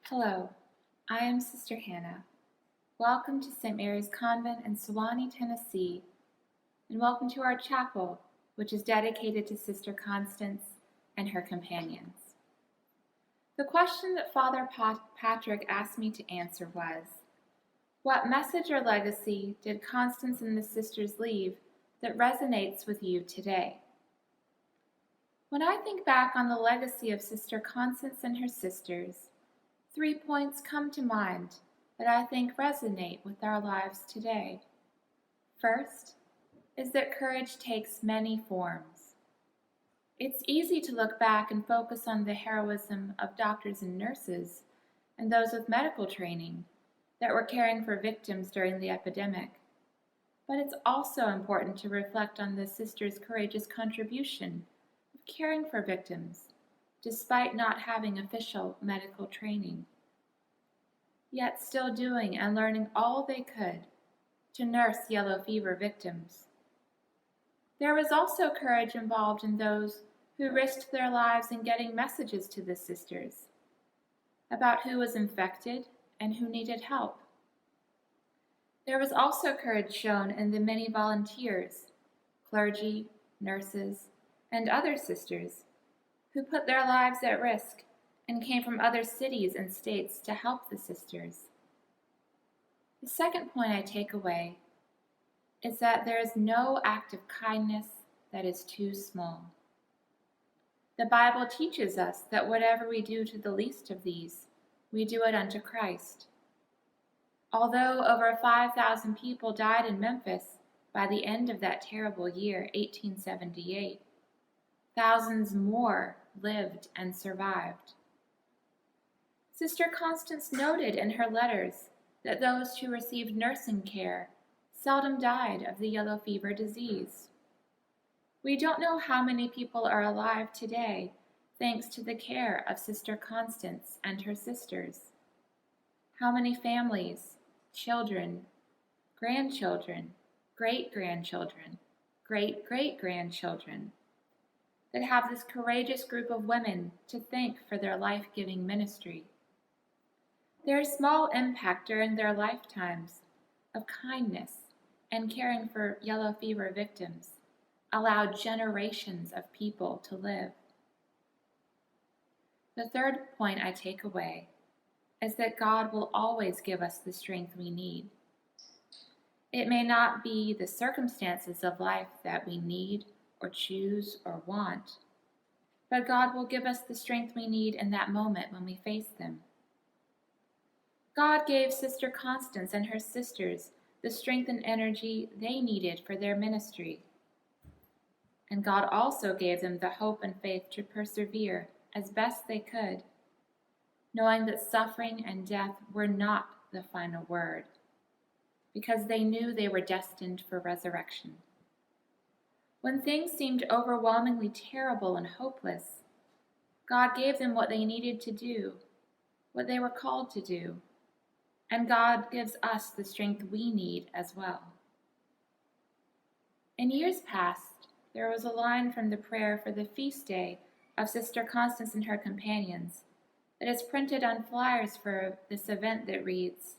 Hello, I am Sister Hannah. Welcome to St. Mary's Convent in Sewanee, Tennessee, and welcome to our chapel, which is dedicated to Sister Constance and her companions. The question that Father Patrick asked me to answer was, what message or legacy did Constance and the sisters leave that resonates with you today? When I think back on the legacy of Sister Constance and her sisters, 3 points come to mind that I think resonate with our lives today. First is that courage takes many forms. It's easy to look back and focus on the heroism of doctors and nurses and those with medical training that were caring for victims during the epidemic. But it's also important to reflect on the sisters' courageous contribution of caring for victims despite not having official medical training, yet still doing and learning all they could to nurse yellow fever victims. There was also courage involved in those who risked their lives in getting messages to the sisters about who was infected and who needed help. There was also courage shown in the many volunteers, clergy, nurses, and other sisters who put their lives at risk and came from other cities and states to help the sisters. The second point I take away is that there is no act of kindness that is too small. The Bible teaches us that whatever we do to the least of these, we do it unto Christ. Although over 5,000 people died in Memphis by the end of that terrible year, 1878, thousands more lived and survived. Sister Constance noted in her letters that those who received nursing care seldom died of the yellow fever disease. We don't know how many people are alive today thanks to the care of Sister Constance and her sisters. How many families, children, grandchildren, great-grandchildren, great-great-grandchildren that have this courageous group of women to thank for their life-giving ministry. Their small impact during their lifetimes of kindness and caring for yellow fever victims allowed generations of people to live. The third point I take away is that God will always give us the strength we need. It may not be the circumstances of life that we need or choose or want, but God will give us the strength we need in that moment when we face them. God gave Sister Constance and her sisters the strength and energy they needed for their ministry. And God also gave them the hope and faith to persevere as best they could, knowing that suffering and death were not the final word, because they knew they were destined for resurrection. When things seemed overwhelmingly terrible and hopeless, God gave them what they needed to do, what they were called to do, and God gives us the strength we need as well. In years past, there was a line from the prayer for the feast day of Sister Constance and her companions that is printed on flyers for this event that reads,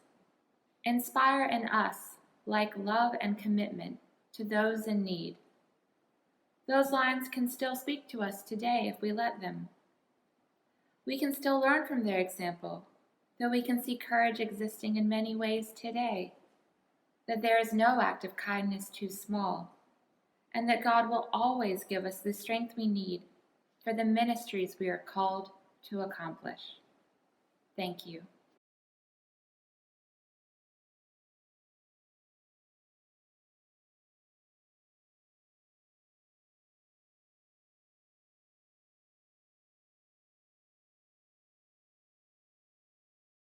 "Inspire in us like love and commitment to those in need." Those lines can still speak to us today if we let them. We can still learn from their example, though we can see courage existing in many ways today, that there is no act of kindness too small, and that God will always give us the strength we need for the ministries we are called to accomplish. Thank you.